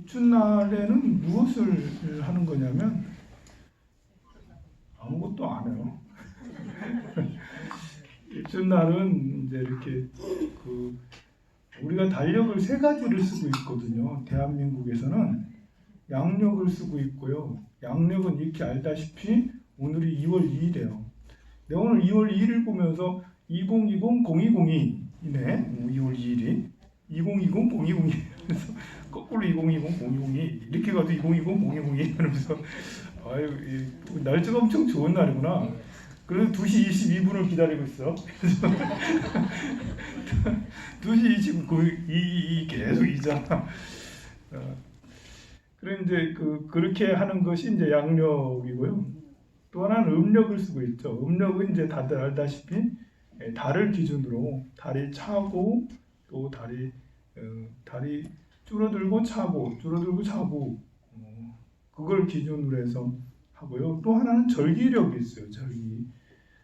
입춘날에는 무엇을 하는 거냐면 아무것도 안 해요. 입춘날은 이제 이렇게 우리가 달력을 세 가지를 쓰고 있거든요. 대한민국에서는 양력을 쓰고 있고요. 양력은 이렇게 알다시피 오늘이 2월 2일이에요. 내가 오늘 2월 2일을 보면서 2020-0202이네. 2월 2일이 2020-0202 그래서 거꾸로 2020-0202 이렇게 가도 2020-0202 이러면서 아유, 날짜가 엄청 좋은 날이구나. 그래서 2시 22분을 기다리고 있어. 그래서 2시 29분 계속 이잖아. 그래 이제 그렇게 하는 것이 이제 양력이고요. 또 하나는 음력을 쓰고 있죠. 음력은 이제 다들 알다시피 달을 기준으로 달이 차고 또 달이 줄어들고 차고 줄어들고 차고 그걸 기준으로 해서 하고요. 또 하나는 절기력이 있어요.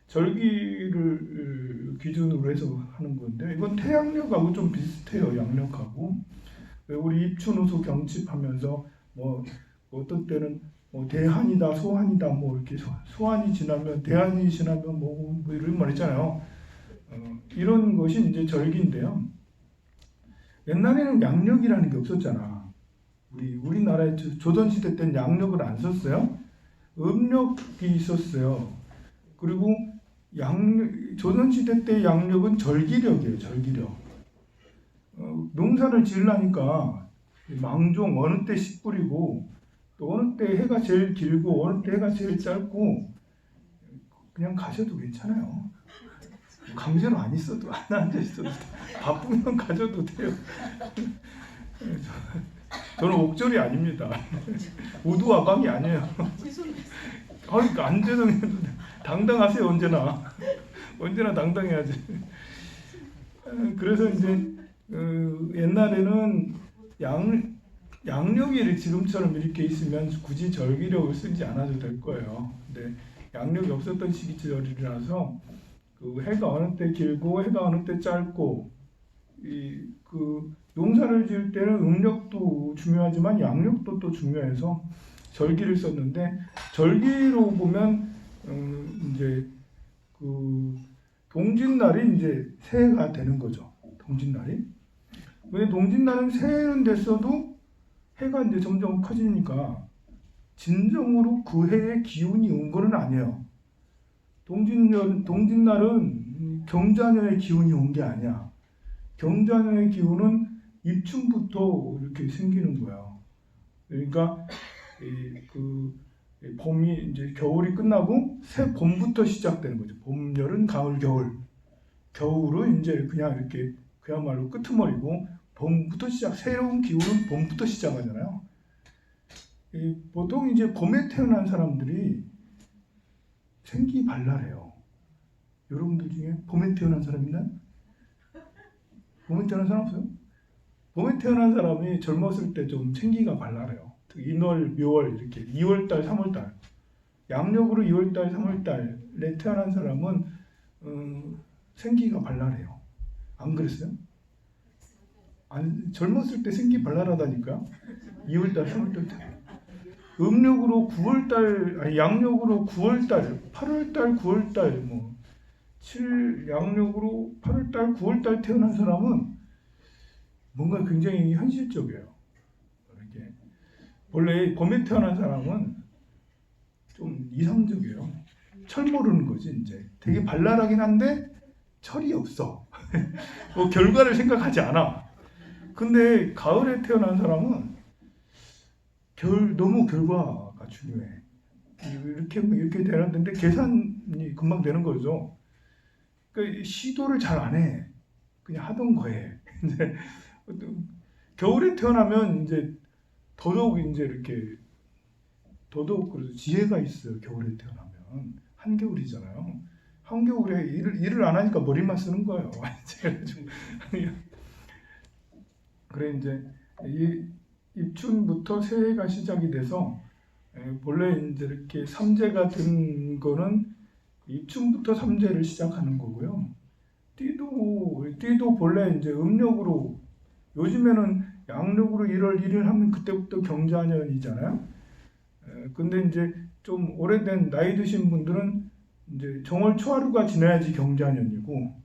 절기를 기준으로 해서 하는 건데 이건 태양력하고 좀 비슷해요. 양력하고. 우리 입춘우수 경칩하면서 뭐 어떤 때는 뭐 대한이다 소한이다 뭐 이렇게 소한이 지나면 대한이 지나면 뭐 이런 말 있잖아요. 이런 것이 이제 절기인데요. 옛날에는 양력이라는 게 없었잖아. 우리나라에 조선시대 때는 양력을 안 썼어요. 음력이 있었어요. 그리고 조선시대 때 양력은 절기력이에요. 절기력. 농사를 지으려니까 망종 어느 때 씨 뿌리고 또 어느 때 해가 제일 길고 어느 때 해가 제일 짧고 그냥 가셔도 괜찮아요. 강제로 안 있어도 안 앉아 있어도 바쁘면 가져도 돼요. 저는 옥절이 아닙니다. 우두와방이 아니에요. 그러니까 안 죄송해도 당당하세요. 언제나 당당해야지. 그래서 이제 옛날에는 양력이 지금처럼 이렇게 있으면 굳이 절기력을 쓰지 않아도 될 거예요. 근데 양력이 없었던 시기절이라서 해가 어느 때 길고 해가 어느 때 짧고 농사를 지을 때는 음력도 중요하지만 양력도 또 중요해서 절기를 썼는데 절기로 보면 이제 동짓날이 이제 새해가 되는 거죠. 동짓날이. 왜 동짓날은 새해는 됐어도 해가 이제 점점 커지니까 진정으로 그 해의 기운이 온 거는 아니에요. 동짓날은 경자년의 기운이 온 게 아니야. 경자년의 기운은 입춘부터 이렇게 생기는 거야. 그러니까 봄이 이제 겨울이 끝나고 새 봄부터 시작되는 거죠. 봄, 여름, 가을, 겨울. 겨울은 이제 그냥 이렇게 그야말로 끄트머리고 봄부터 새로운 기운은 봄부터 시작하잖아요. 보통 이제 봄에 태어난 사람들이 생기발랄해요. 여러분들 중에 봄에 태어난 사람 있나요? 봄에 태어난 사람 없어요? 봄에 태어난 사람이 젊었을 때 좀 생기가 발랄해요. 인월, 묘월 이렇게 2월달, 3월달 양력으로 2월달, 3월달에 태어난 사람은 생기가 발랄해요. 안 그랬어요? 젊었을 때 생기 발랄하다니까. 2월달, 3월달 때. 음력으로 9월달, 양력으로 9월달, 8월달, 9월달 양력으로 8월달, 9월달 태어난 사람은 뭔가 굉장히 현실적이에요. 이렇게. 원래 봄에 태어난 사람은 좀 이상적이에요. 철 모르는 거지 이제. 되게 발랄하긴 한데 철이 없어. 뭐 결과를 생각하지 않아. 근데 가을에 태어난 사람은 너무 결과가 중요해. 이렇게 되는데 계산이 금방 되는 거죠. 그러니까 시도를 잘 안 해. 그냥 하던 거에. 이제 겨울에 태어나면 이제 더더욱 이제 이렇게 그래서 지혜가 있어요. 겨울에 태어나면 한겨울이잖아요. 한겨울에 일을 안 하니까 머리만 쓰는 거예요. 그래 이제 입춘부터 새해가 시작이 돼서 본래 이제 이렇게 삼재가 든 거는 입춘부터 삼재를 시작하는 거고요. 띠도 본래 이제 음력으로 요즘에는 양력으로 1월 1일 하면 그때부터 경자년이잖아요. 근데 이제 좀 오래된 나이 드신 분들은 이제 정월 초하루가 지나야지 경자년이고,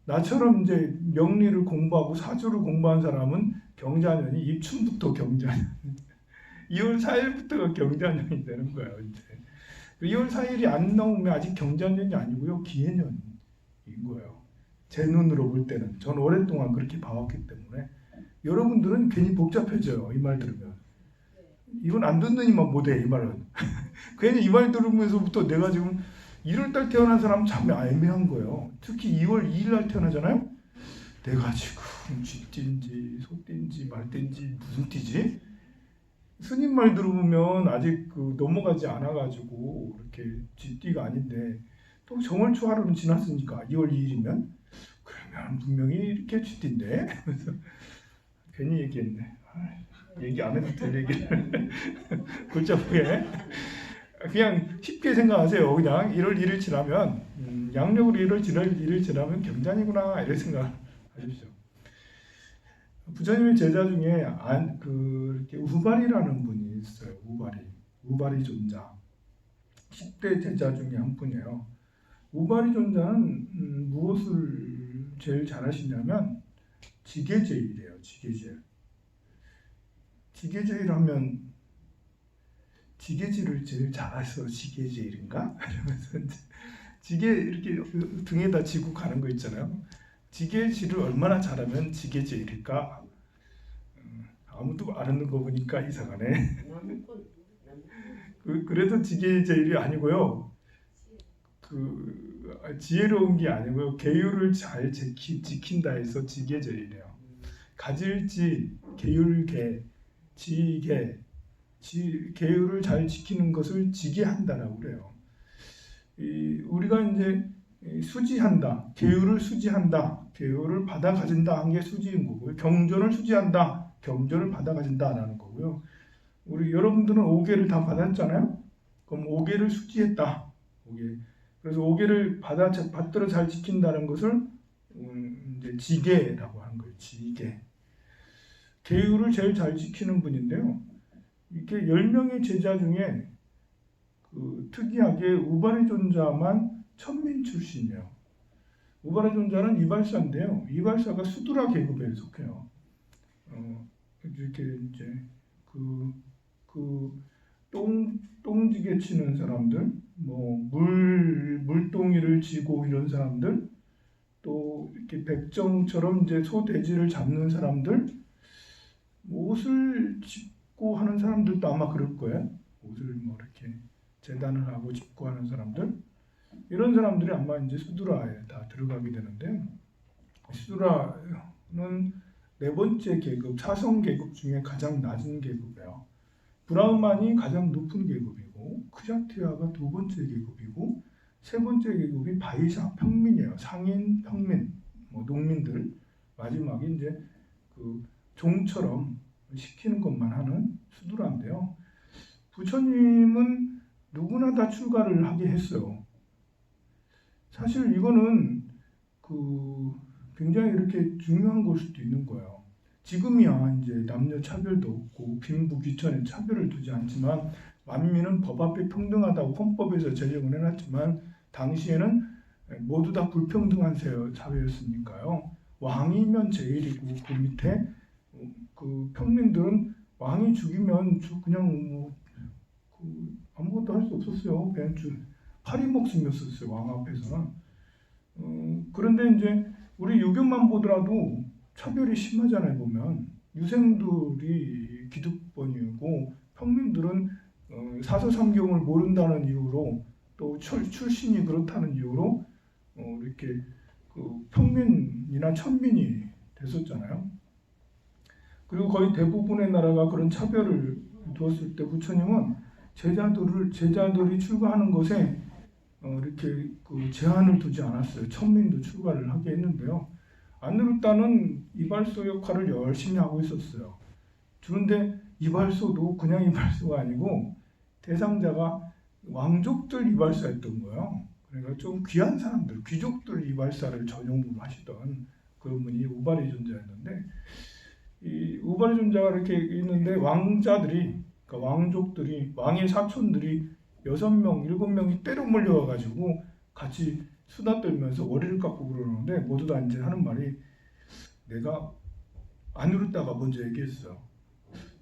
나처럼 이제 명리를 공부하고 사주를 공부한 사람은 경자년이 입춘부터 경자년, 2월 4일부터가 경자년이 되는 거예요. 이제 2월 4일이 안 나오면 아직 경자년이 아니고요, 기해년인 거예요. 제 눈으로 볼 때는. 저는 오랫동안 그렇게 봐왔기 때문에. 여러분들은 괜히 복잡해져요, 이 말 들으면. 이건 안 듣는 이만 못해, 이 말은. 괜히 이 말 들으면서부터 내가 지금 1월달 태어난 사람 참 애매한 거예요. 특히 2월 2일 날 태어나잖아요. 내가 지금 쥐띠인지 소띠인지 말띠인지 무슨 띠지? 스님 말 들으면 아직 넘어가지 않아가지고 이렇게 쥐띠가 아닌데, 또 정월초 하루는 지났으니까 2월 2일이면 그러면 분명히 이렇게 쥐띠인데. 그래서 괜히 얘기했네. 얘기 안 해도 될 얘기를 골자 후에 그냥 쉽게 생각하세요. 그냥 1월 1일 지나면 양력으로 1월 1일 지나면 경자니구나, 이런 생각 하십시오. 부처님의 제자 중에 이렇게 우발이라는 분이 있어요. 우발이 존자. 10대 제자 중에 한 분이에요. 우발이 존자는 무엇을 제일 잘하시냐면 지게제일이에요. 지게제일 하면 지게질을 제일 잘해서 지게제일인가? 이러면서 지게 이렇게 등에다 지고 가는 거 있잖아요. 지게질을 얼마나 잘하면 지게제일일까? 아무도 안 하는 거 보니까 이상하네. 그래도 지게제일이 아니고요. 지혜로운 게 아니고요. 계율을 잘 지킨다 해서 지게제일이에요. 가질지, 계율계, 지계, 계율을 잘 지키는 것을 지계한다라고 그래요. 우리가 이제 수지한다, 계율을 수지한다, 계율을 받아 가진다 한 게 수지인 거고요. 경전을 수지한다, 경전을 받아 가진다라는 거고요. 우리 여러분들은 5개를 다 받았잖아요. 그럼 5개를 수지했다. 5개. 그래서 5개를 받들어 잘 지킨다는 것을 이제 지계라고 하는 거예요. 지계. 계율을 제일 잘 지키는 분인데요. 이렇게 10명의 제자 중에 특이하게 우발이 존자만 천민 출신이에요. 우발이 존자는 이발사인데요. 이발사가 수두라 계급에 속해요. 이렇게 이제 똥지게 치는 사람들, 뭐 물동이를 쥐고 이런 사람들, 또 이렇게 백정처럼 이제 소돼지를 잡는 사람들, 옷을 짚고 하는 사람들도 아마 그럴 거예요. 옷을 뭐 이렇게 재단을 하고 짚고 하는 사람들, 이런 사람들이 아마 이제 수두라에 다 들어가게 되는데, 수두라는 네 번째 계급, 사성 계급 중에 가장 낮은 계급이에요. 브라흐만이 가장 높은 계급이고, 크샤트리아가 두 번째 계급이고, 세 번째 계급이 바이샤, 평민이에요. 상인, 평민, 뭐 농민들. 마지막에 이제 종처럼 시키는 것만 하는 수두라인데요. 부처님은 누구나 다 출가를 하게 했어요. 사실 이거는 굉장히 이렇게 중요한 걸 수도 있는 거예요. 지금이야 이제 남녀 차별도 없고 빈부 귀천에 차별을 두지 않지만 만민은 법 앞에 평등하다고 헌법에서 제정을 해놨지만 당시에는 모두 다 불평등한 사회였으니까요. 왕이면 제일이고 그 밑에 평민들은 왕이 죽이면 그냥 아무것도 할 수 없었어요. 그냥 파리 목숨이었었어요. 왕 앞에서는. 그런데 이제 우리 유교만 보더라도 차별이 심하잖아요. 보면 유생들이 기득권이고 평민들은 사서삼경을 모른다는 이유로 또 출신이 그렇다는 이유로 이렇게 평민이나 천민이 됐었잖아요. 그리고 거의 대부분의 나라가 그런 차별을 두었을 때 부처님은 제자들이 출가하는 것에 이렇게 제한을 두지 않았어요. 천민도 출가를 하게 했는데요. 아누르타는 이발소 역할을 열심히 하고 있었어요. 그런데 이발소도 그냥 이발소가 아니고 대상자가 왕족들 이발사였던 거예요. 그러니까 좀 귀한 사람들, 귀족들 이발사를 전용으로 하시던 그런 분이 우발이 존재였는데, 이 우발의 존자가 이렇게 있는데 왕자들이, 그러니까 왕족들이, 왕의 사촌들이 6명, 7명이 때려 몰려와가지고 같이 수다 떨면서 머리를 깎고 그러는데 모두 다 이제 하는 말이, 내가 안으로다가 먼저 얘기했어.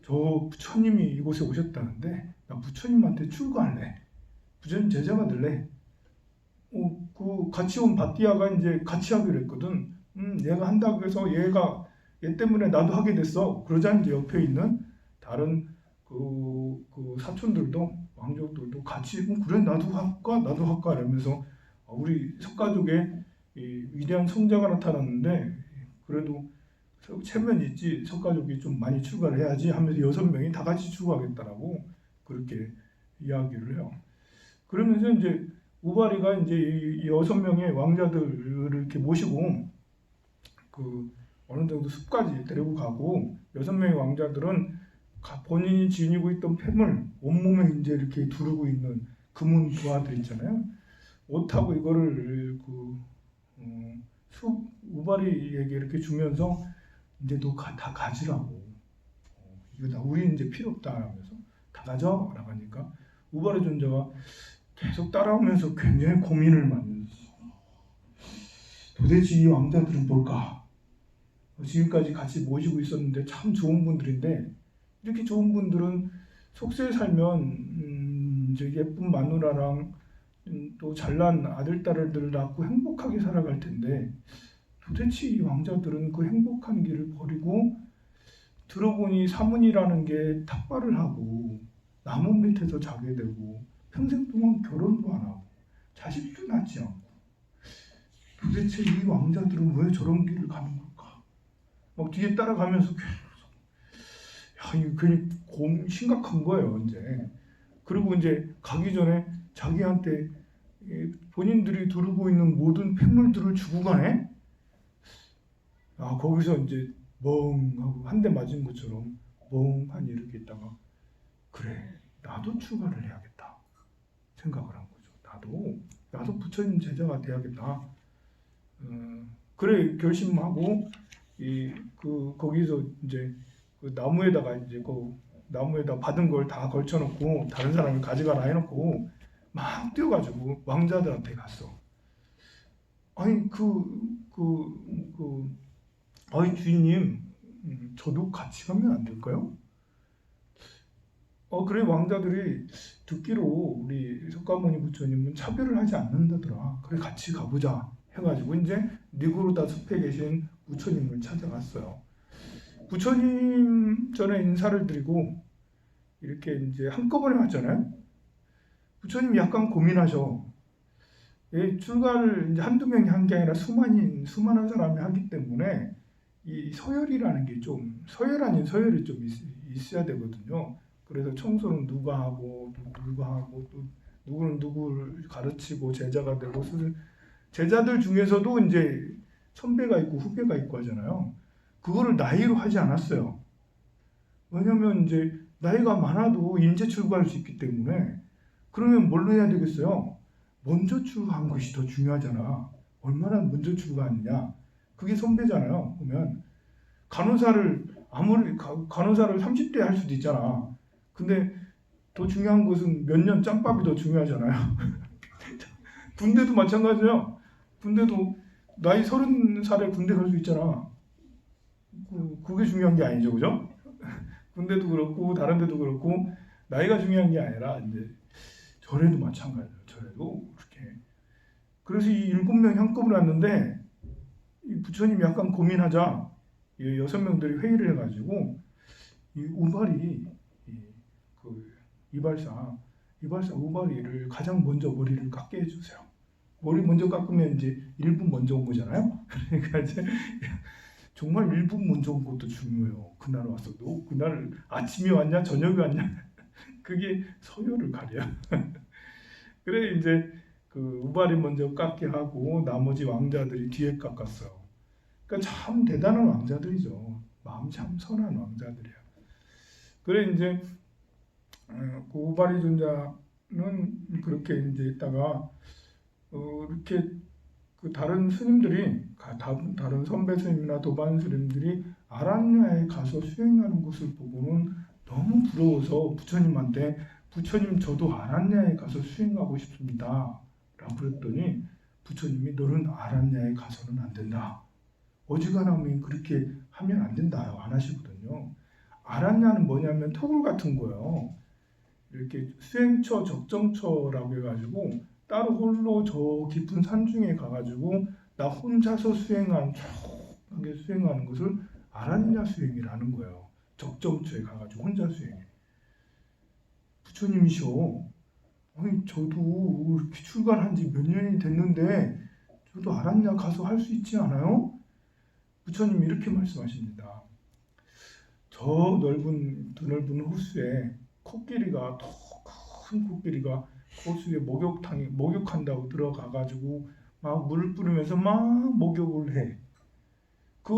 저 부처님이 이곳에 오셨다는데 나 부처님한테 출가할래. 부처님 제자가 될래. 그 같이 온 바띠아가 이제 같이 하기로 했거든. 얘가 한다고 해서 얘 때문에 나도 하게 됐어. 그러자 이제 옆에 있는 다른 그 사촌들도, 왕족들도 같이 그래 나도 할까 이러면서, 우리 석가족에 이 위대한 성자가 나타났는데 그래도 체면이 있지, 석가족이 좀 많이 출가를 해야지 하면서 6명이 다 같이 출가하겠다라고 그렇게 이야기를 해요. 그러면서 이제 우바리가 이제 이 6명의 왕자들을 이렇게 모시고 그 어느 정도 숲까지 데리고 가고, 6명의 왕자들은 본인이 지니고 있던 폐물, 온몸에 이제 이렇게 두르고 있는 금은 부하들 있잖아요. 옷하고 이거를 숲 우바리에게 이렇게 주면서 이제 너 다 가지라고. 이거 다 우리 이제 필요 없다 하면서 다 가져 라고 하니까 우바리 존재가 계속 따라오면서 굉장히 고민을 많이 했어. 도대체 이 왕자들은 뭘까? 지금까지 같이 모시고 있었는데 참 좋은 분들인데, 이렇게 좋은 분들은 속세에 살면 이제 예쁜 마누라랑 또 잘난 아들 딸을 낳고 행복하게 살아갈 텐데, 도대체 이 왕자들은 그 행복한 길을 버리고 들어보니 사문이라는 게 탁발을 하고 나무 밑에서 자게 되고 평생 동안 결혼도 안 하고 자식도 낳지 않고, 도대체 이 왕자들은 왜 저런 길을 가는 걸까? 막 뒤에 따라가면서 이거 괜히 심각한 거예요 이제. 그리고 이제 가기 전에 자기한테 본인들이 두르고 있는 모든 폐물들을 주고 가네. 거기서 이제 멍하고 한 대 맞은 것처럼 멍하니 이렇게 있다가, 그래 나도 출가를 해야겠다 생각을 한 거죠. 나도 부처님 제자가 돼야겠다. 그래 결심하고 거기서 이제 그 나무에다가 이제 나무에다 받은 걸 다 걸쳐놓고 다른 사람이 가져가라 해놓고 막 뛰어가지고 왕자들한테 갔어. 아니 아니 주인님, 저도 같이 가면 안 될까요? 그래 왕자들이 듣기로 우리 석가모니 부처님은 차별을 하지 않는다더라. 그래 같이 가보자 해가지고 이제 니고르다 숲에 계신 부처님을 찾아갔어요. 부처님 전에 인사를 드리고 이렇게 이제 한꺼번에 왔잖아요. 부처님이 약간 고민하셔. 출가를 이제 한두 명이 한 게 아니라 수많은 사람이 하기 때문에 이 서열이라는 게 좀, 서열 아닌 서열이 좀 있어야 되거든요. 그래서 청소는 누가 하고 또 누구는 누구를 가르치고 제자가 되고, 제자들 중에서도 이제 선배가 있고 후배가 있고 하잖아요. 그거를 나이로 하지 않았어요. 왜냐면 이제 나이가 많아도 인재 출가할 수 있기 때문에. 그러면 뭘로 해야 되겠어요? 먼저 출가한 것이 더 중요하잖아. 얼마나 먼저 출가하느냐. 그게 선배잖아요. 보면 간호사를 30대 할 수도 있잖아. 근데 더 중요한 것은 몇 년 짬밥이 더 중요하잖아요. 군대도 마찬가지예요. 군대도 나이 30살에 군대 갈 수 있잖아. 그게 중요한 게 아니죠, 그죠? 군대도 그렇고 다른 데도 그렇고 나이가 중요한 게 아니라 이제 절에도 마찬가지예요. 절에도 그렇게. 그래서 이 7명이 한꺼번에 왔는데 이 부처님이 약간 고민하자 이 6명들이 회의를 해가지고 이 우발이 이발사 우발이를 가장 먼저 머리를 깎게 해주세요. 머리 먼저 깎으면 이제 1분 먼저 온 거잖아요. 그러니까 이제 정말 1분 먼저 온 것도 중요해요. 그날 왔어도 그날 아침이 왔냐 저녁이 왔냐 그게 서열을 가려. 그래 이제 그 우발이 먼저 깎게 하고 나머지 왕자들이 뒤에 깎았어요. 그러니까 참 대단한 왕자들이죠. 마음 참 선한 왕자들이야. 그래 이제 그 우발이 존자는 그렇게 이제 있다가 이렇게 그 다른 스님들이 다른 선배 스님이나 도반 스님들이 아란야에 가서 수행하는 것을 보고는 너무 부러워서 부처님한테 부처님 저도 아란야에 가서 수행하고 싶습니다 라고 그랬더니 부처님이 너는 아란야에 가서는 안 된다. 어지간하면 그렇게 하면 안 된다. 안 하시거든요. 아란야는 뭐냐면 터굴 같은 거예요. 이렇게 수행처, 적정처라고 해가지고 따로 홀로 저 깊은 산중에 가가지고 나 혼자서 조용하게 수행하는 것을 아란야 수행이라는 거예요. 적정처에 가가지고 혼자 수행해. 부처님이셔. 아니 저도 이렇게 출가한 지 몇 년이 됐는데 저도 아란야 가서 할 수 있지 않아요? 부처님이 이렇게 말씀하십니다. 저 드넓은 호수에 코끼리가 더 큰 코끼리가 호수에 목욕한다고 들어가가지고 막 물을 뿌리면서 막 목욕을 해. 그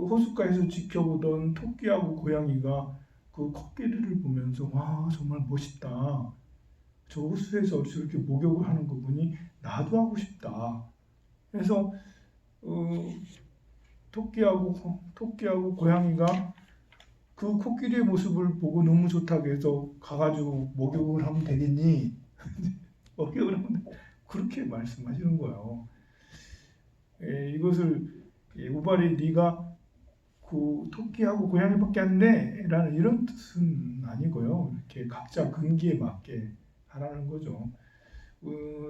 호숫가에서 지켜보던 토끼하고 고양이가 그 코끼리를 보면서 와 정말 멋있다. 저 호수에서 저렇게 목욕을 하는 거 보니 나도 하고 싶다. 그래서 토끼하고 고양이가 그 코끼리의 모습을 보고 너무 좋다고 해서 가가지고 목욕을 하면 되겠니? 목욕을 하면 그렇게 말씀하시는 거예요. 이것을 우발이 네가 그 토끼하고 고양이밖에 안 돼? 라는 이런 뜻은 아니고요. 이렇게 각자 근기에 맞게 하라는 거죠.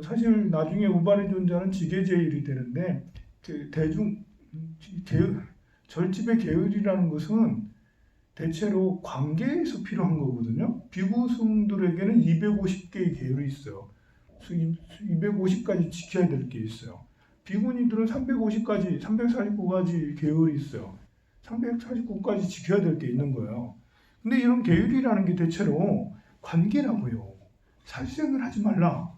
사실 나중에 우발의 존자는 지계제일이 되는데 그 절집의 계율이라는 것은 대체로 관계에서 필요한 거거든요. 비구승들에게는 250개의 계율이 있어요. 250까지 지켜야 될 게 있어요. 비구니들은 349가지 계율이 있어요. 349까지 지켜야 될 게 있는 거예요. 근데 이런 계율이라는 게 대체로 관계라고요. 살생을 하지 말라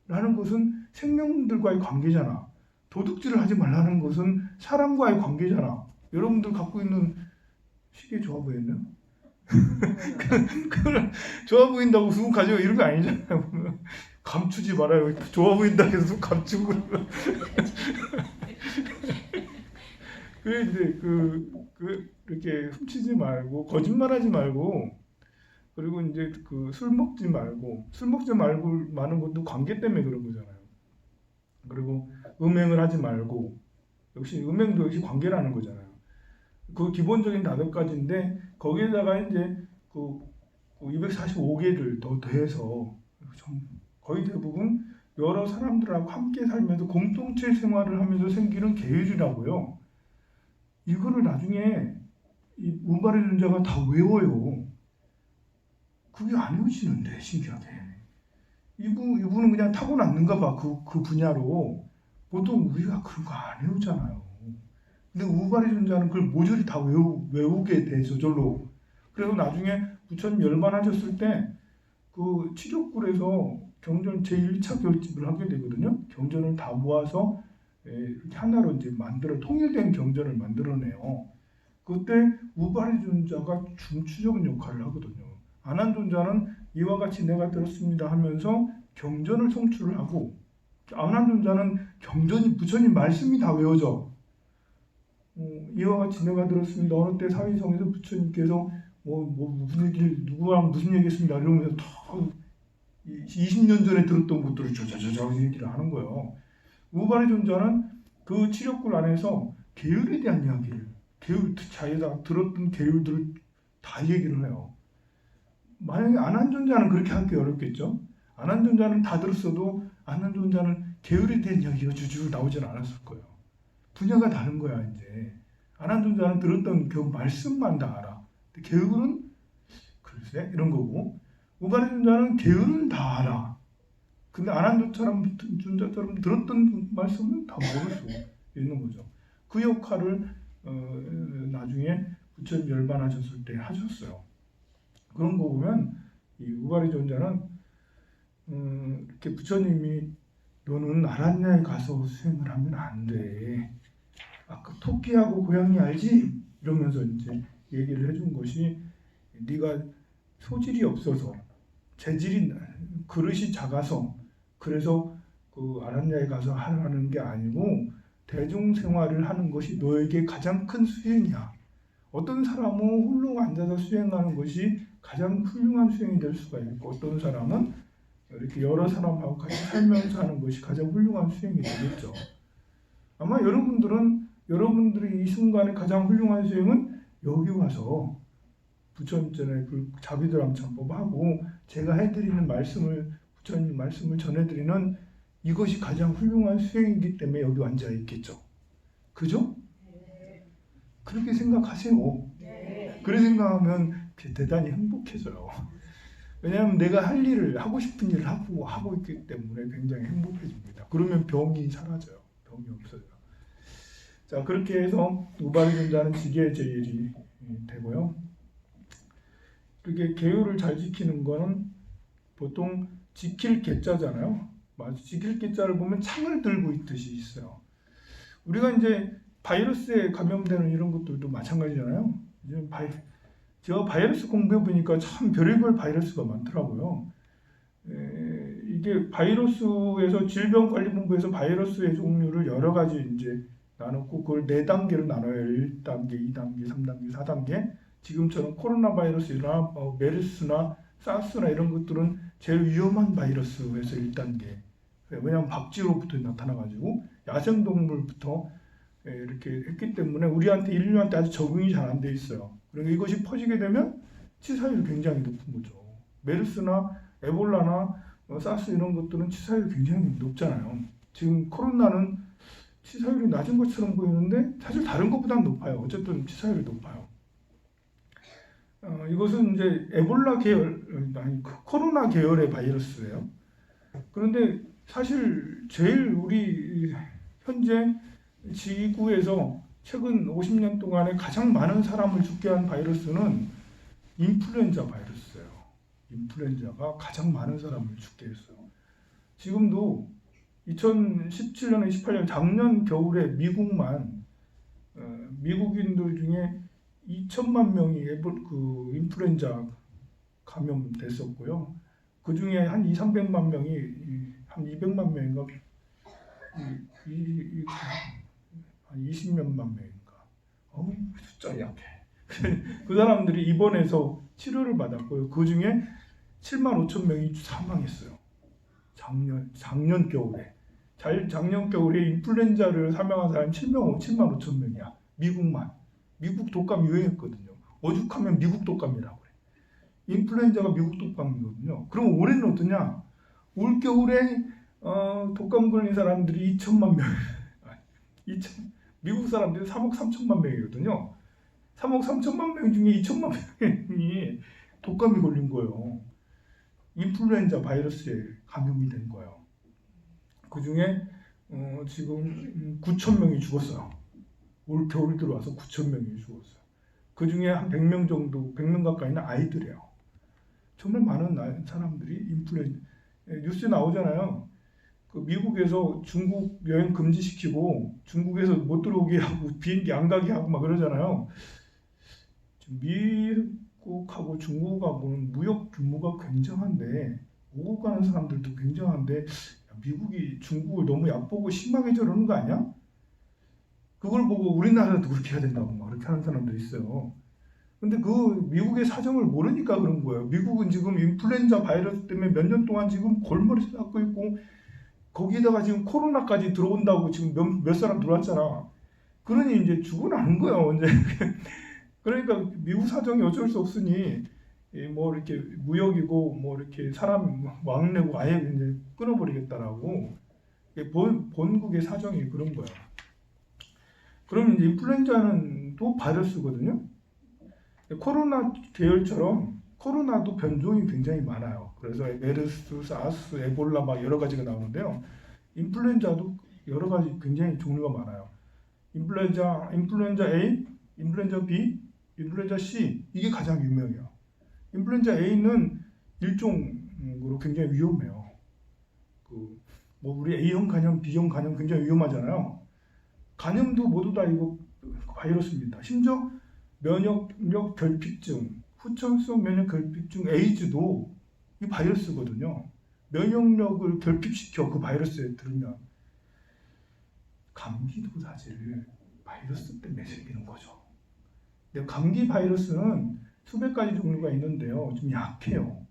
라는 것은 생명들과의 관계잖아. 도둑질을 하지 말라는 것은 사람과의 관계잖아. 여러분들 갖고 있는 시계 좋아 보였나요? 그걸 좋아 보인다고 쑥 가지고 이런 거 아니잖아요. 감추지 말아요. 좋아 보인다 해서 쑥 감추고. 그래 이제 이렇게 훔치지 말고 거짓말하지 말고 그리고 이제 술 먹지 말고 많은 것도 관계 때문에 그런 거잖아요. 그리고 음행을 하지 말고 음행도 역시 관계라는 거잖아요. 그 기본적인 5가지인데 거기에다가 이제 245개를 더 더해서 거의 대부분 여러 사람들하고 함께 살면서 공동체 생활을 하면서 생기는 계율이라고요. 이거를 나중에 이 우발의 존자가 다 외워요. 그게 안 외워지는데 신기하게. 이분은 그냥 타고났는가 봐. 그 분야로. 보통 우리가 그런 거 안 외우잖아요. 근데 우발의 존자는 그걸 모조리 다 외우게 돼 저절로. 그래서 나중에 부처님 열반하셨을 때 그 치료굴에서 경전 제1차 결집을 하게 되거든요. 경전을 다 모아서 이렇게 하나로 이제 통일된 경전을 만들어내요. 그때 우발의 존자가 중추적인 역할을 하거든요. 아난 존자는 이와 같이 내가 들었습니다 하면서 경전을 송출을 하고 아난 존자는 경전이 부처님 말씀이 다 외워져. 이와 같이 내가 들었습니다. 어느 때 사위성에서 부처님께서 무슨 얘기를 누구랑 무슨 얘기했습니다. 이러면서 다 20년 전에 들었던 것들을 저저저 얘기를 하는 거예요. 우발의 존자는 그 치력굴 안에서 계율에 대한 이야기를 자기가 들었던 계율들을 다 얘기를 해요. 만약에 안한존자는 그렇게 하기 어렵겠죠. 안한존자는 다 들었어도 안한존자는 계율에 대한 이야기가 주주로 나오진 않았을 거예요. 분야가 다른 거야 이제. 안한존자는 들었던 그 말씀만 다 알아. 계율은 글쎄 이런 거고 우발의 존자는 계율은 다 알아. 근데 안한존자처럼 들었던 말씀은 다 모를 수 있는 거죠. 그 역할을 나중에 부처님 열반하셨을 때 하셨어요. 그런 거 보면 이 우발의 존자는 이렇게 부처님이 너는 아란야에 가서 수행을 하면 안 돼. 아까 토끼하고 고양이 알지? 이러면서 이제 얘기를 해준 것이 네가 소질이 없어서 그릇이 작아서 그래서 그 아란야에 가서 하라는 게 아니고 대중 생활을 하는 것이 너에게 가장 큰 수행이야. 어떤 사람은 홀로 앉아서 수행하는 것이 가장 훌륭한 수행이 될 수가 있고, 어떤 사람은 이렇게 여러 사람하고 같이 살면서 하는 것이 가장 훌륭한 수행이 되겠죠. 아마 여러분들이 이 순간에 가장 훌륭한 수행은 여기 와서 부처님전에 자비도람참법 하고 제가 해드리는 말씀을, 부처님 말씀을 전해드리는 이것이 가장 훌륭한 수행이기 때문에 여기 앉아 있겠죠. 그죠? 그렇게 생각하세요. 그렇게 생각하면 대단히 행복해져요. 왜냐하면 내가 할 일을, 하고 싶은 일을 하고 있기 때문에 굉장히 행복해집니다. 그러면 병이 사라져요. 병이 없어져요. 자, 그렇게 해서 우발이존자는 지계제일이 되고요. 그게 계율을 잘 지키는 거는 보통 지킬 계자잖아요. 맞아. 지킬 계자를 보면 창을 들고 있듯이 있어요. 우리가 이제 바이러스에 감염되는 이런 것들도 마찬가지잖아요. 제가 바이러스 공부해 보니까 참 별의별 바이러스가 많더라고요. 이게 바이러스에서 질병관리본부에서 바이러스의 종류를 여러 가지 이제 나눴고, 그걸 4단계로 나눠요. 1단계, 2단계, 3단계, 4단계. 지금처럼 코로나 바이러스나 메르스나 사스나 이런 것들은 제일 위험한 바이러스에서 1단계. 왜냐하면 박쥐로부터 나타나가지고 야생동물부터 이렇게 했기 때문에 우리한테, 인류한테 아주 적응이 잘 안 돼 있어요. 그러니까 이것이 퍼지게 되면 치사율이 굉장히 높은 거죠. 메르스나 에볼라나 사스 이런 것들은 치사율이 굉장히 높잖아요. 지금 코로나는 치사율이 낮은 것처럼 보이는데 사실 다른 것보다는 높아요. 어쨌든 치사율이 높아요. 이것은 이제 에볼라 계열, 아니 코로나 계열의 바이러스예요. 그런데 사실 제일 우리 현재 지구에서 최근 50년 동안에 가장 많은 사람을 죽게 한 바이러스는 인플루엔자 바이러스예요. 인플루엔자가 가장 많은 사람을 죽게 했어요. 지금도 2017년에 18년 작년 겨울에 미국만 미국인들 중에 2천만 명이 인플루엔자 감염됐었고요. 그 중에 한 200~300만 명이, 한 200만 명인가, 한 20몇만 명인가. 숫자 약해. 그 사람들이 입원해서 치료를 받았고요. 그 중에 7만 5천 명이 사망했어요. 작년 겨울에. 작년 겨울에 인플루엔자를 사망한 사람이 7만 5천 명이야. 미국만. 미국 독감 유행했거든요. 오죽하면 미국 독감이라고 그래. 인플루엔자가 미국 독감이거든요. 그럼 올해는 어떠냐? 올 겨울에 독감 걸린 사람들이 2천만 명. 미국 사람들이 3억 3천만 명이거든요. 3억 3천만 명 중에 2천만 명이 독감이 걸린 거예요. 인플루엔자 바이러스에 감염이 된 거예요. 그 중에 지금 9천 명이 죽었어요. 올 겨울 들어와서 9천 명이 죽었어요. 그 중에 한 100명 정도, 100명 가까이는 아이들이에요. 정말 많은 사람들이 인플루엔자, 뉴스에 나오잖아요. 그 미국에서 중국 여행 금지시키고 중국에서 못 들어오게 하고 비행기 안 가게 하고 막 그러잖아요. 미국하고 중국하고는 무역 규모가 굉장한데, 오고 가는 사람들도 굉장한데 미국이 중국을 너무 얕보고 심하게 저러는 거 아니야? 그걸 보고 우리나라도 그렇게 해야 된다고 막 그렇게 하는 사람들이 있어요. 근데 그 미국의 사정을 모르니까 그런 거예요. 미국은 지금 인플루엔자 바이러스 때문에 몇 년 동안 지금 골머리 앓고 있고, 거기다가 지금 코로나까지 들어온다고 지금 몇 사람 들어왔잖아. 그러니 이제 죽어나는 거예요, 이제. 그러니까 미국 사정이 어쩔 수 없으니 뭐 이렇게 무역이고 뭐 이렇게 사람 왕래고 아예 이제 끊어버리겠다라고. 본국의 사정이 그런 거야. 그럼 이제 인플루엔자는 또 바이러스거든요. 코로나 계열처럼 코로나도 변종이 굉장히 많아요. 그래서 메르스, 사스, 에볼라 막 여러 가지가 나오는데요. 인플루엔자도 여러 가지 굉장히 종류가 많아요. 인플루엔자 A, 인플루엔자 B, 인플루엔자 C, 이게 가장 유명해요. 인플루엔자 A는 일종으로 굉장히 위험해요. 뭐 우리 A형 간염, B형 간염 굉장히 위험하잖아요. 간염도 모두 다 이거 바이러스입니다. 심지어 면역력 결핍증, 후천성 면역 결핍증, 에이즈도 이 바이러스거든요. 면역력을 결핍시켜, 그 바이러스에 들으면. 감기도 사실 바이러스 때문에 생기는 거죠. 근데 감기 바이러스는 수백 가지 종류가 있는데요. 좀 약해요.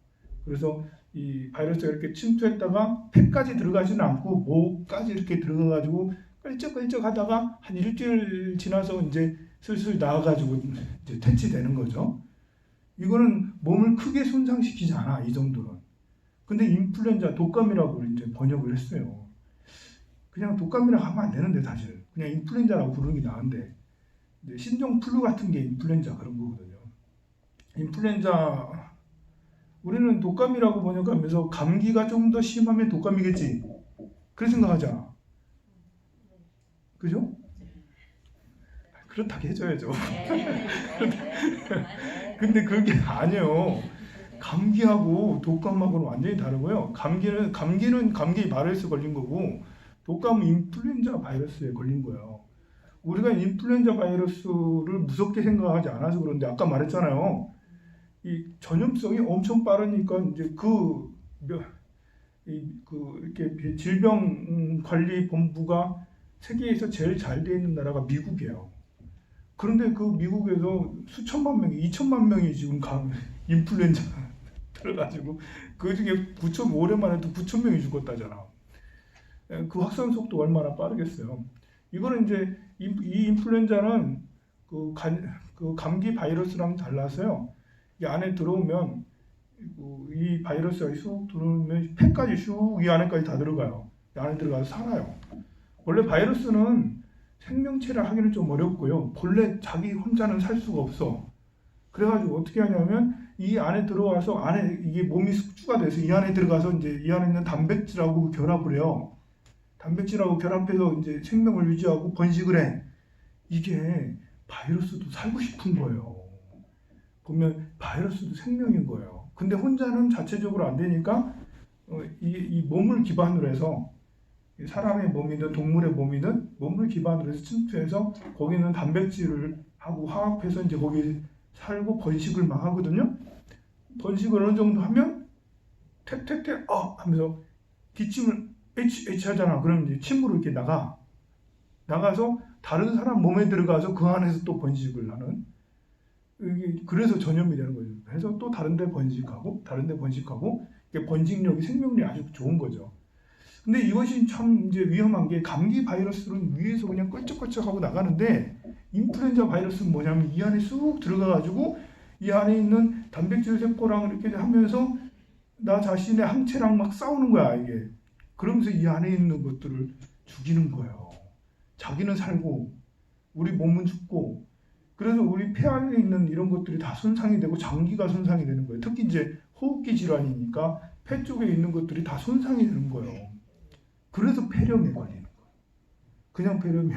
그래서 이 바이러스가 이렇게 침투했다가 폐까지 들어가지는 않고 목까지 이렇게 들어가가지고 끌적끌적 하다가 한 일주일 지나서 이제 슬슬 나와가지고 이제 퇴치되는 거죠. 이거는 몸을 크게 손상시키지 않아, 이 정도는. 근데 인플루엔자 독감이라고 이제 번역을 했어요. 그냥 독감이라고 하면 안 되는데 사실 그냥 인플루엔자라고 부르는 게 나은데 이제 신종 플루 같은 게 인플루엔자 그런 거거든요. 인플루엔자 우리는 독감이라고 번역하면서 감기가 좀 더 심하면 독감이겠지. 그렇게 생각하잖아. 그죠? 그렇다고 해줘야죠. 근데 그게 아니에요. 감기하고 독감하고는 완전히 다르고요. 감기는 감기 바이러스 걸린 거고 독감은 인플루엔자 바이러스에 걸린 거예요. 우리가 인플루엔자 바이러스를 무섭게 생각하지 않아서 그런데 아까 말했잖아요. 이 전염성이 엄청 빠르니까 이제 이렇게 질병관리본부가 세계에서 제일 잘 돼 있는 나라가 미국이에요. 그런데 그 미국에서 수천만 명이, 2천만 명이 지금 인플루엔자 들어가지고 그 중에 9천 올해만 해도 9천 명이 죽었다잖아. 그 확산 속도 얼마나 빠르겠어요. 이거는 이제 이 인플루엔자는 그 감기 바이러스랑 달라서요. 이 안에 들어오면 이 바이러스가 쑥 들어오면 폐까지 쑥 이 안에까지 다 들어가요. 이 안에 들어가서 살아요. 원래 바이러스는 생명체를 하기는 좀 어렵고요. 본래 자기 혼자는 살 수가 없어. 그래가지고 어떻게 하냐면 이 안에 들어와서 안에 이게 몸이 숙주가 돼서 이 안에 들어가서 이제 이 안에 있는 단백질하고 결합을 해요. 단백질하고 결합해서 이제 생명을 유지하고 번식을 해. 이게 바이러스도 살고 싶은 거예요. 보면 바이러스도 생명인 거예요. 근데 혼자는 자체적으로 안 되니까 이 몸을 기반으로 해서 사람의 몸이든 동물의 몸이든 몸을 기반으로 해서 침투해서 거기는 단백질을 하고 화합해서 이제 거기 살고 번식을 막 하거든요. 번식을 어느 정도 하면 택택택 하면서 기침을 H 하잖아. 그럼 이제 침으로 이렇게 나가서 다른 사람 몸에 들어가서 그 안에서 또 번식을 하는. 그래서 전염이 되는 거죠. 그래서 또 다른데 번식하고 이게 번식력이 생명력이 아주 좋은 거죠. 근데 이것이 참 이제 위험한 게 감기 바이러스는 위에서 그냥 껄쩍껄쩍하고 나가는데 인플루엔자 바이러스는 뭐냐면 이 안에 쑥 들어가가지고 이 안에 있는 단백질 세포랑 이렇게 하면서 나 자신의 항체랑 막 싸우는 거야 이게. 그러면서 이 안에 있는 것들을 죽이는 거예요. 자기는 살고 우리 몸은 죽고 그래서 우리 폐 안에 있는 이런 것들이 다 손상이 되고 장기가 손상이 되는 거예요. 특히 이제 호흡기 질환이니까 폐 쪽에 있는 것들이 다 손상이 되는 거예요. 그래서 폐렴에 걸리는 거예요. 그냥 폐렴이.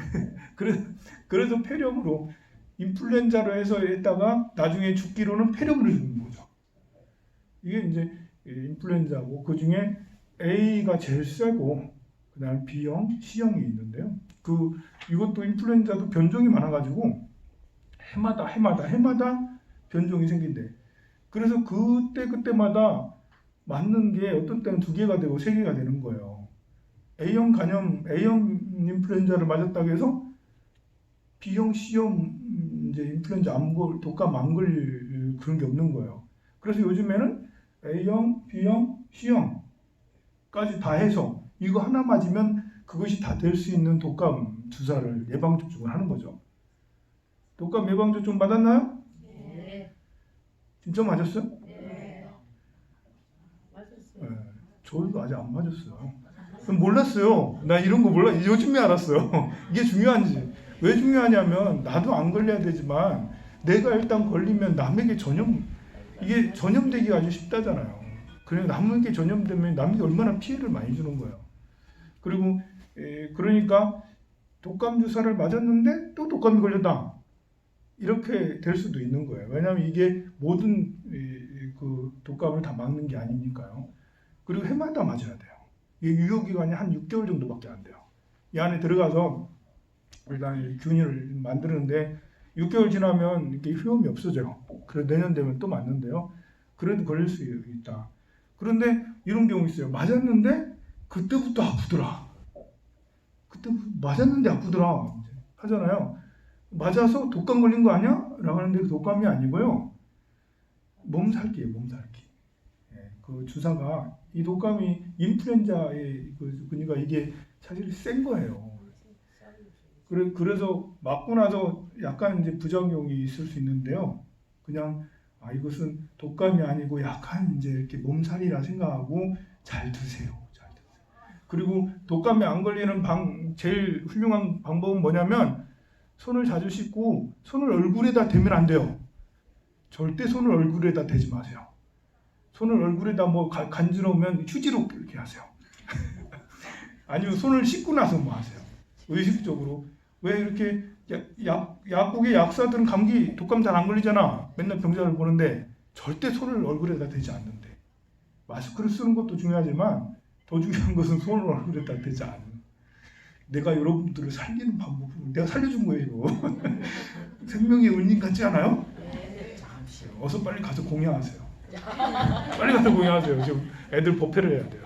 그래서 폐렴으로 인플루엔자로 해서 했다가 나중에 죽기로는 폐렴으로 죽는 거죠. 이게 이제 인플루엔자고 그 중에 A가 제일 세고 그다음 B형, C형이 있는데요. 이것도 인플루엔자도 변종이 많아가지고 해마다 변종이 생긴대. 그래서 그때마다 맞는 게 어떤 때는 2개가 되고 3개가 되는 거예요. A형 인플루엔자를 맞았다고 해서 B형, C형 이제 인플루엔자 독감 안 걸릴 그런 게 없는 거예요. 그래서 요즘에는 A형, B형, C형까지 다 해서 이거 하나 맞으면 그것이 다 될 수 있는 독감 주사를 예방접종을 하는 거죠. 독감 예방접종 맞았나요? 네. 진짜 맞았어요? 네. 맞았어요. 네. 저도 아직 안 맞았어요. 몰랐어요. 나 이런 거 몰라. 요즘에 알았어요. 이게 중요한지. 왜 중요하냐면 나도 안 걸려야 되지만 내가 일단 걸리면 남에게 이게 전염되기가 아주 쉽다잖아요. 그래 남에게 전염되면 남에게 얼마나 피해를 많이 주는 거예요. 그리고 그러니까 독감 주사를 맞았는데 또 독감이 걸렸다. 이렇게 될 수도 있는 거예요. 왜냐하면 이게 모든 그 독감을 다 막는 게 아니니까요. 그리고 해마다 맞아야 돼요. 이게 유효기간이 한 6개월 정도밖에 안 돼요. 이 안에 들어가서 일단 균을 만드는데 6개월 지나면 이게 효험이 없어져요. 그래서 내년 되면 또 맞는데요. 그래도 걸릴 수 있다. 그런데 이런 경우 있어요. 맞았는데 그때부터 아프더라. 그때 맞았는데 아프더라 하잖아요. 맞아서 독감 걸린 거 아니야? 라고 하는데 독감이 아니고요. 몸살기예요, 몸살기. 예, 그 주사가 이 독감이 인플루엔자의 그러니까 이게 사실 센 거예요. 그래서 맞고 나서 약간 이제 부작용이 있을 수 있는데요. 그냥 이것은 독감이 아니고 약간 이제 이렇게 몸살이라 생각하고 잘 드세요. 잘 드세요. 그리고 독감에 안 걸리는 제일 훌륭한 방법은 뭐냐면 손을 자주 씻고 손을 얼굴에다 대면 안 돼요. 절대 손을 얼굴에다 대지 마세요. 손을 얼굴에다 뭐 간지러우면 휴지로 이렇게 하세요. 아니면 손을 씻고 나서 뭐 하세요. 의식적으로. 왜 이렇게 약국의 약사들은 감기 독감 잘 안 걸리잖아. 맨날 병자를 보는데 절대 손을 얼굴에다 대지 않는데. 마스크를 쓰는 것도 중요하지만 더 중요한 것은 손을 얼굴에다 대지 않는. 내가 여러분들을 살리는 방법은 내가 살려준 거예요. 이거. 생명의 은인 같지 않아요? 어서 빨리 가서 공양하세요. 빨리 가서 공양하세요. 지금 애들 법회를 해야 돼요.